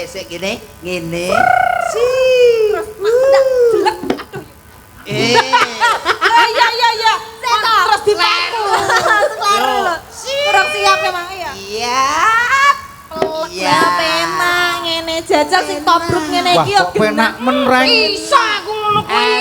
sik gini, ngene. Terus ndak jelek. Aduh. Iya. Terus dipaku. Kurang siap emang ya. Iya. Iya. Penak ngene jajal sing tobruk ngene iki yo. Wah, kok penak men reng. Bisa aku ngono kuwi.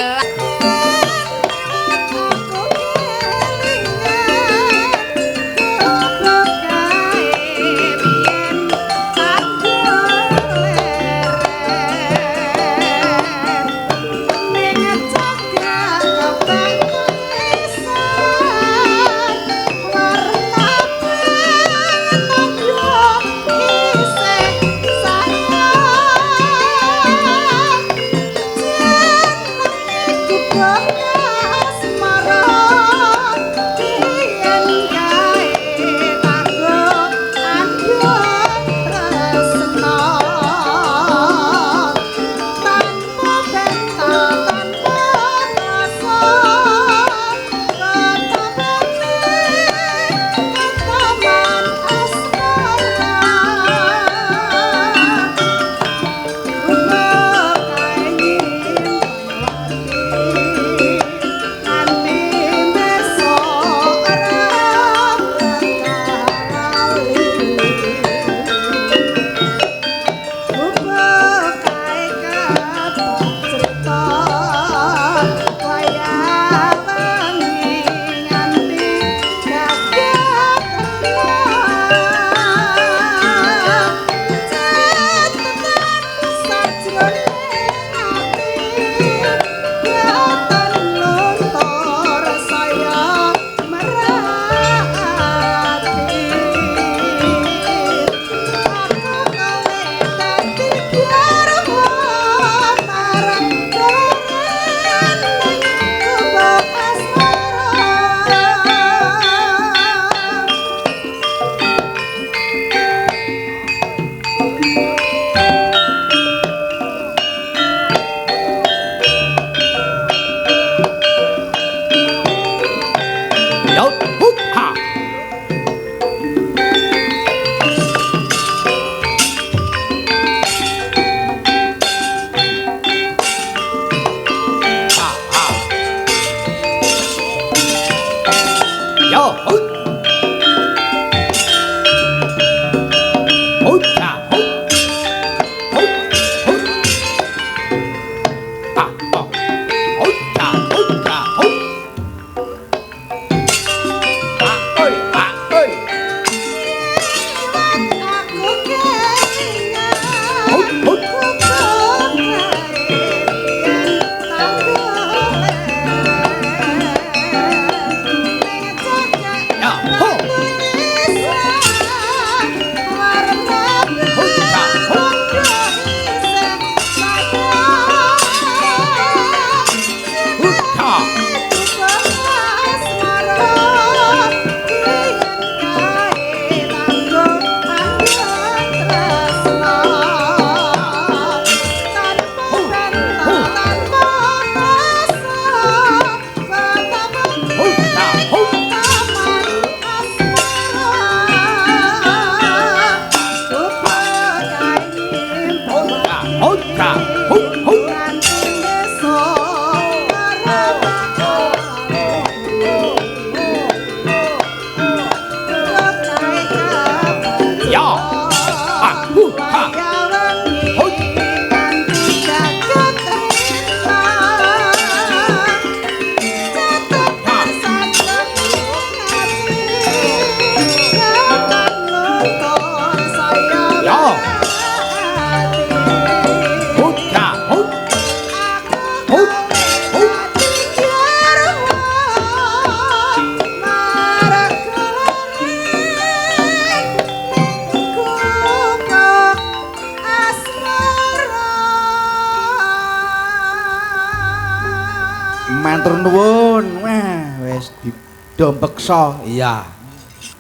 Matur nuwun. Wah, wis didompeksa. Iya.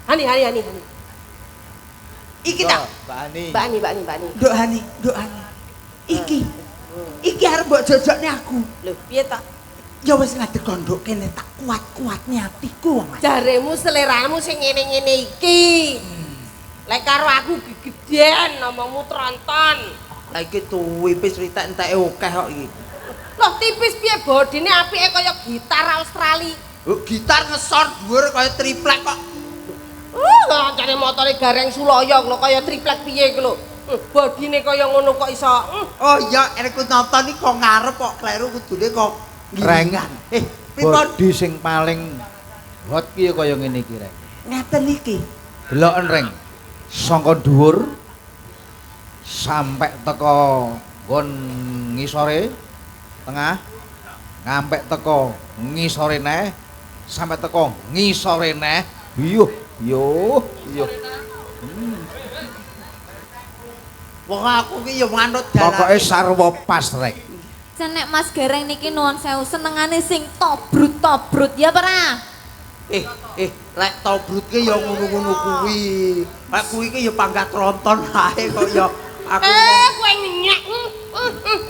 Hani. Iki tak. Mbak Ani. Nduk Hani. Iki arep mbok jojokne aku. Lho, piye tak? Ya wis ngadeg kondok kene tak kuat-kuatne atiku, Mas. Jaremu seleramu sing ngene-ngene iki. Lek karo aku gegeden ngomongmu tronton. Lah iki tuwi wis ritek enteke akeh kok iki. Loh tipis piye bodine apike kaya gitar Australia. Oh, gitar ngesor dhuwur kaya triplek kok. Kancane motore gareng Suloyo lho kaya triplek piye iki lho. Bodine kaya ngono kok iso. Oh iya, aku nonton iki kok ngarep kok kleru kudune kok Rengan. pripun? Bodi sing paling hot ki kaya ngene iki, Reng. Ngaten iki. Deloken, Reng. Saka dhuwur sampai teko nggon ngisore tengah ngampek teko ngisore neh sampai teko ngisore neh yuh yuh. Wong aku ki ya manut dalan. Pokoke sarwa pas, Reng. Cenek Mas Gareng niki nuwun sewu senengane sing tobrut-tobrut ya ora? Lek tobrut ki ya ngono-ngono kuwi. Lek kuwi ki ya pangkat tronton ae kok ya aku. Kowe nyenyek.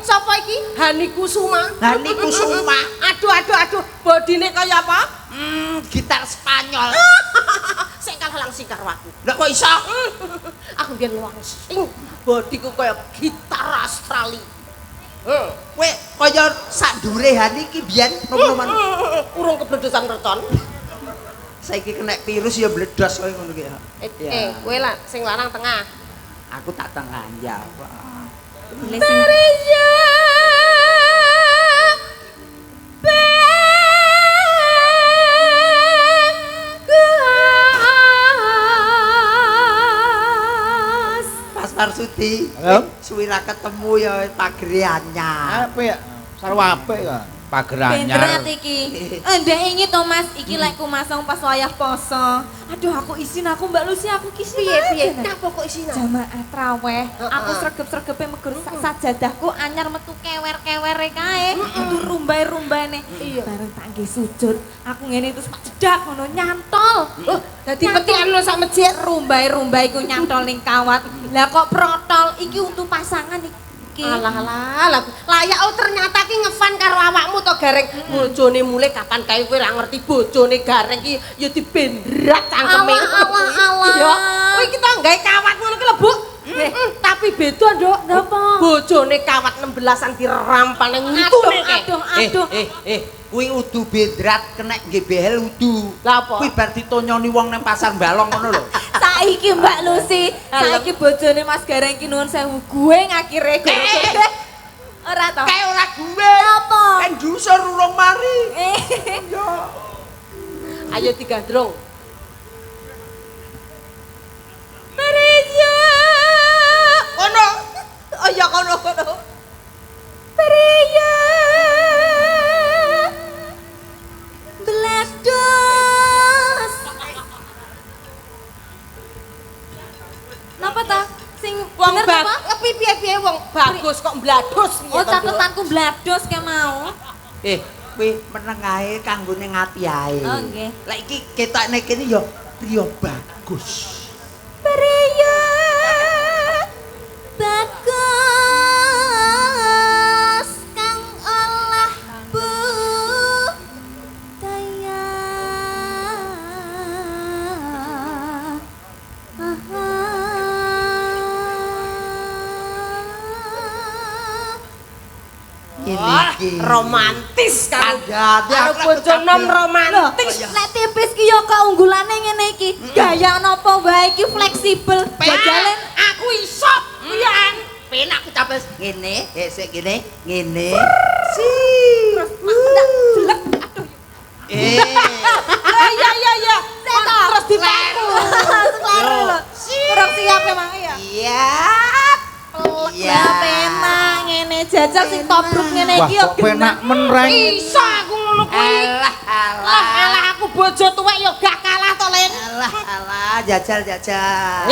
Sapa iki? Hani Kusuma. Hani Kusuma. Aduh, bodine kaya apa? Gitar Spanyol. Sing kalah langsing karo aku. Lah kok iso? Aku biyen langsing bodiku kaya gitar Australia. Kowe kaya sak ndure Hani iki biyen nom-noman. Urung kebledosan merton. Saiki kena virus ya bledos koyo ngono ki. Kowe lah sing lanang tengah. Aku tak tengah ya. Pilih sing Pas Marsudi. Halo? Suwira ketemu ya pagere anyar. Apik ya? Sarwa apik ya. Pager Pinter anyar. iki. Ndek ingi to Mas, iki lek kumasang pas wayah poso. Aduh aku isin aku Mbak Lucy aku ki Piye? Napa kok isine? jamaah traweh. Aku sregep-sregepe megur sajadahku anyar metu kewer-kewere kae. Itu rumbai-rumbaine. Bareng tak nggih sujud, aku ngene terus tak jedak ngono nyantol. Dadi petikan lo sak masjid. Rumbai-rumbai ku nyantol ning kawat. Lah kok protol iki untuk pasangan iki. Alah, layak ternyata ki ngefan karo awakmu to Gareng. Bojone mulai kapan kae kowe ora ngerti bojone Gareng ki ya dibendrat cangkeme. Allah. Ya, kowe iki to gawe kawat ngono ki lho, Bu. Tapi beda, Nduk. Napa? Bojone kawat 16-an dirampal nang ngitune kae. Aduh. Kuwi udu bendrat kena GBL udu. Lah apa? Kuwi bar ditonyoni wong nang pasar Balong ngono lho. Saiki Mbak Lucy, saiki bojone Mas Gareng ki nuwun sewu gue ngakire gara-gara ora to. Kae ora gue. Apa? Kan dusur urung mari. Ayo digandrung. Maria. Ono. Oh ya kono. Maria. Bledos. Napa ta? Sing Wong bener apa? piye wong bagus kok mblados piye Oh, to, Nduk? catetanku bledos ke mau. Kuwi meneng ae kanggone ngati ae. Oh, nggih. Lah iki ketokne kene ya priya bagus. Maria. Bagus kang olah budaya. Ini Romantis kan. Kandhate Karo aku bojo nom romantis. Nek tipis ki ya keunggulane ngene iki. Gaya napa wae iki fleksibel. Jajalen Aku iso. Pian. penak aku capek ngene, sik ngene, ngene. terus mak jelek. Aduh. Iya. Terus dipaku. Kleru lho. Kurang siap emang ya. Iya. Ya penak ngene jajal sing tobruk ngene Wah, iki ya kok penak men, Reng. Iso aku ngono kuwi. Alah aku bojo tuwek ya gak kalah to, Len. Alah, jajal.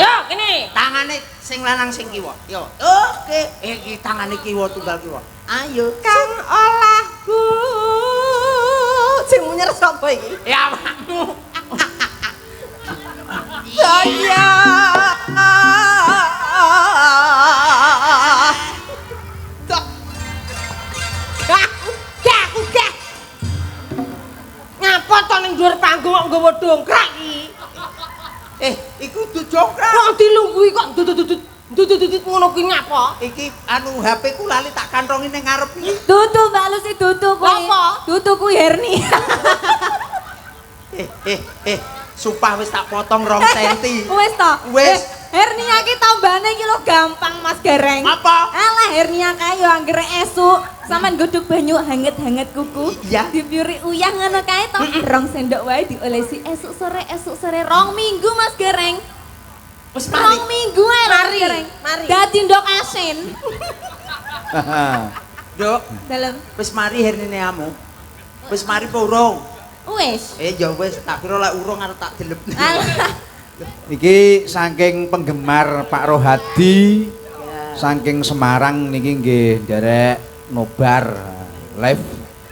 Yo, kene. Tangane sing lanang sing kiwa. Yo. Oke, iki tangane kiwa tunggal kiwa. Ayo. Kang olahku. Sing munyer sapa iki? Ya makmu. Saya. Gak. Ngapa to ning dhuwur panggung kok nggawa dongkrak iki? Iku kudu jongkrak. Wong dilungguhi kok dudut ngono kuwi ngapa? Iki anu HP ku lali tak kantongi ning ngarep iki. Dudu Mbak Lucy, dudu kuwi. Apa? Dudu kuwi hernia. Sumpah wis tak potong 2 cm. Wis to? Wis. Hernia ki tambane iki lho gampang Mas Gareng. Apa? Alah hernia kae yo anggere esuk, sampean godhog banyu hangat-hangat kuku. Iya. Dipiuri uyah ngono kae to. 2 sendok wae diolesi esuk sore 2 minggu Mas Gareng. Wis 2 mari. minggu ae Mas Mari, Gareng. mari. Dadi ndok asin. Dok, Dalem. wis mari hernine amu. Wis mari apa urung? Wis. Ya wis tak kira lek urung arep tak delep. Alah. Iki saking penggemar Pak Rohadi saking Semarang niki nggih nderek nobar live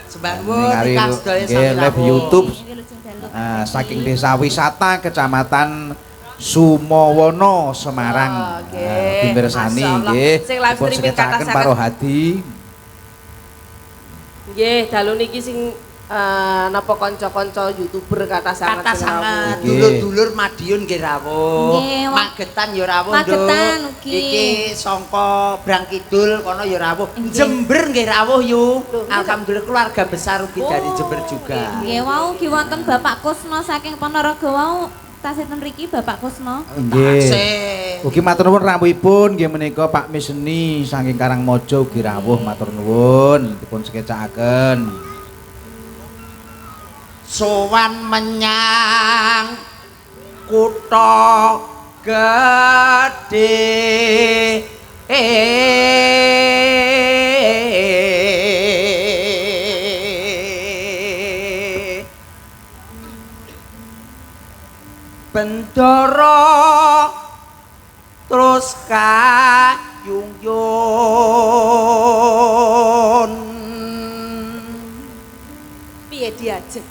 Sembarmu Ningali dikas sedaya nggih sami live rawuh. YouTube Iki lho jaluk. saking desa wisata Kecamatan Sumowono Semarang. Oh, nggih. Dimirsani Masya Allah. nggih. Sing live Dipun streaming seketaken kathah Pak sanget. Rohadi. Nggih, dalu niki sing napa kanca-kanca YouTuber kata sangat. Kata sangat Nggih. dulur-dulur Madiun nggih rawuh. Nggih, wong- Magetan ya rawuh, Nduk. Magetan ugi. Iki sangka Brang Kidul kono ya rawuh. Nggih. Jember nggih rawuh yu. Alhamdulillah keluarga besar ugi dari Jember juga. Nggih wau ki wonten Bapak Kusno saking Ponorogo wau. Tasiten mriki Bapak Kusno. Nggih. Tasih. Ugi matur nuwun rawuhipun nggih menika Pak Miseni saking Karangmojo ugi rawuh matur nuwun dipun sekecakaken. Sowan menyang kutha gedhe Bendara terus kayung-yung Piye diajeng?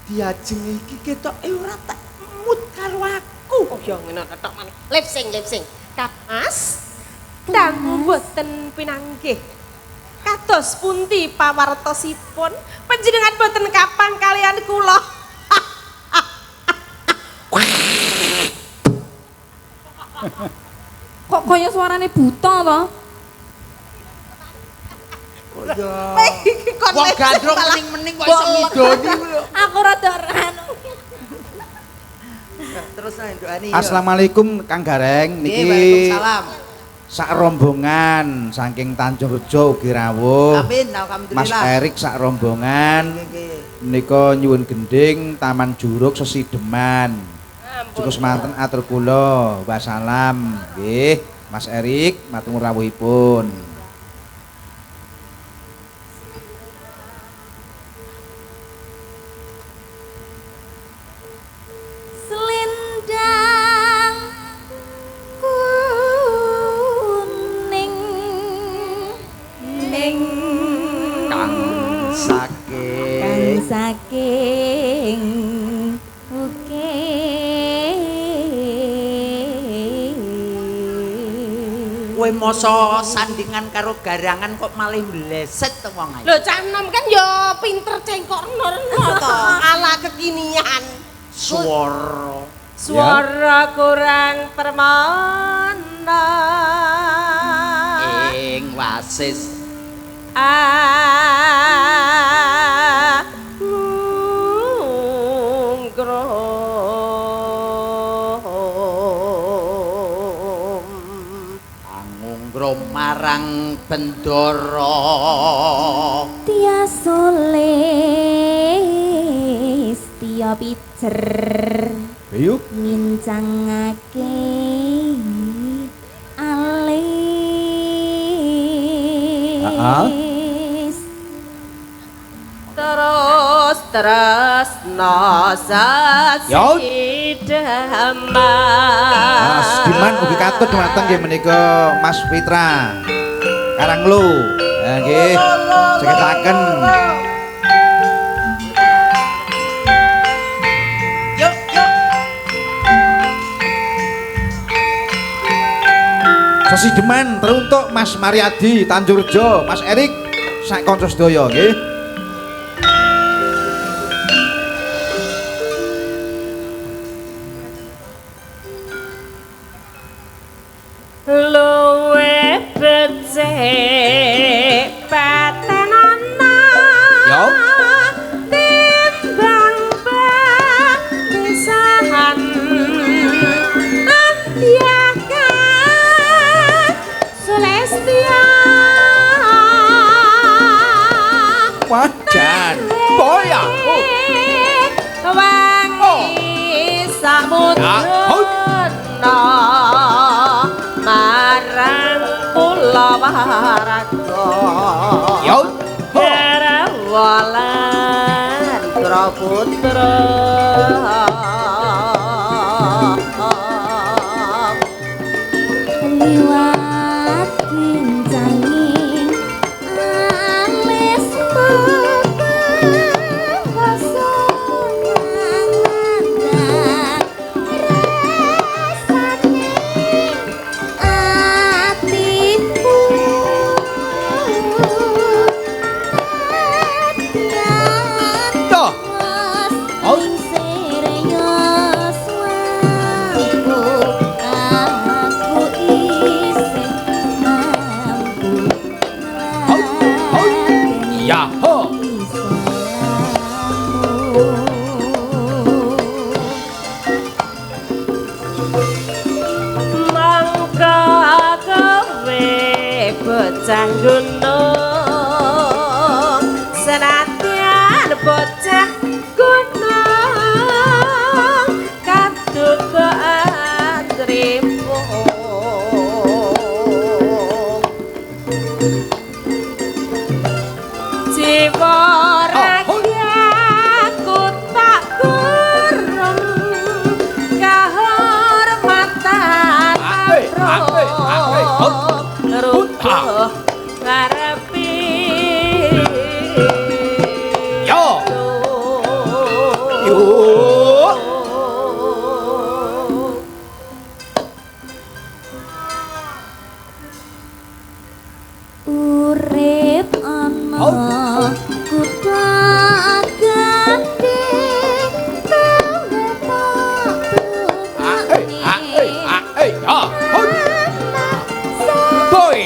diajeng iki ketoke ora tak mut karo aku. Oh ya ngene ketok maneh. Lip sync. Kapas dangu boten pinanggih. Kados pundi pawartosipun? Panjenengan boten kapan kalian kula? Kok kaya suarane buta to? Kon Wong lip sync gandrung malah mening-mening kok iso ngidoni lho. Aku rada anu. Terus ndukani. Assalamualaikum Kang Gareng Nggih, niki Waalaikumsalam. sak rombongan saking Tanjung Rejo ugi rawuh. Amin, Mas alhamdulillah. Erik sak rombongan Nggih. menika nyuwun gending Taman Juruk Sesideman. Cukup semanten atur kula. Wassalam. Nggih, Mas Erik matur rawuhipun. Selendang kuning ning Kang saking saking oke kowe masa sandingan karo garangan kok malih mleset to wong ae. Lho cah enom kan ya pinter cengkok reno to. Ala kekinian. Suara kurang permana. Ing wasis angungrum marang bendara Tia soles tia pijer Ayo. ngincangake alis Terus nasa Yo. Mas Diman ugi katut dumateng nggih menika Mas Fitra. Karanglo. Ya nggih. Seketaken. yuk yuk Sesideman teruntuk Mas Mariadi Tanjung Rejo, Mas Erik sak kanca sedaya nggih. setia Wajan boya wangi samudana marang kula waraga yo Karawalan Putra liwat kincanging alis ya ho mangka gawe bocah gunung senadyan bocah gunung kadung keatrimo jiwa rakyatku tak gurem kehormatan rubuh ngarepi yo yo urip ana kutha gede boy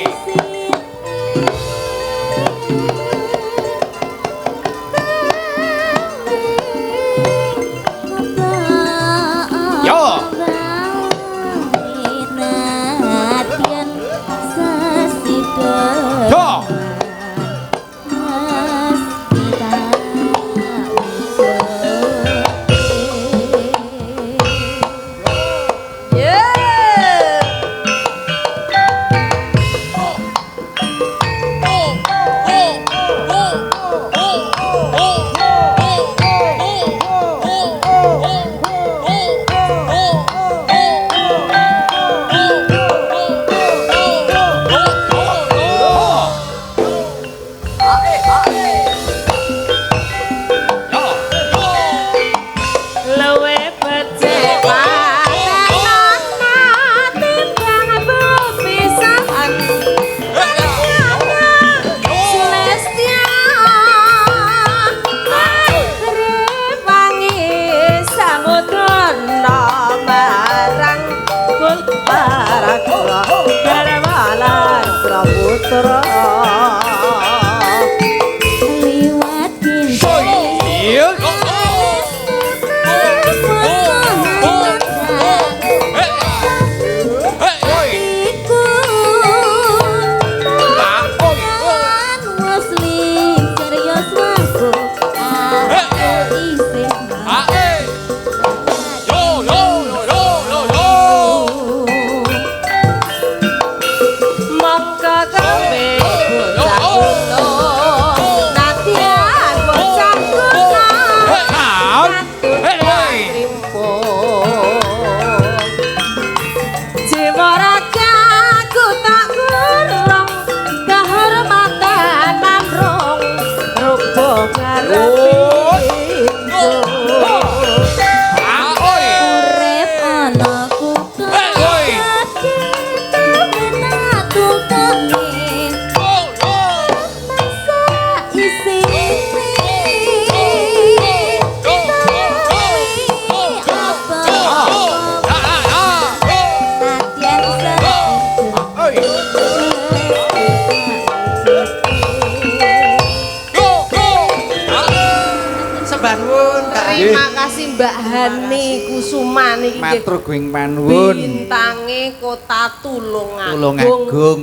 sembah nuwun. Terima kasih Mbak Hani Kusuma niki nggih. Matur guing panuwun. Bintange Kota Tulungagung.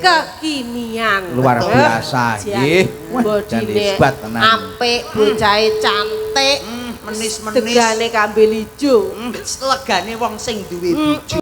Kekinian. Luar Betul. biasa nggih. Wah, jan Bodine hebat tenan. apik, bocahe cantik, Menis-menis. tegane kambil ijo. Legane wong sing duwe bojo.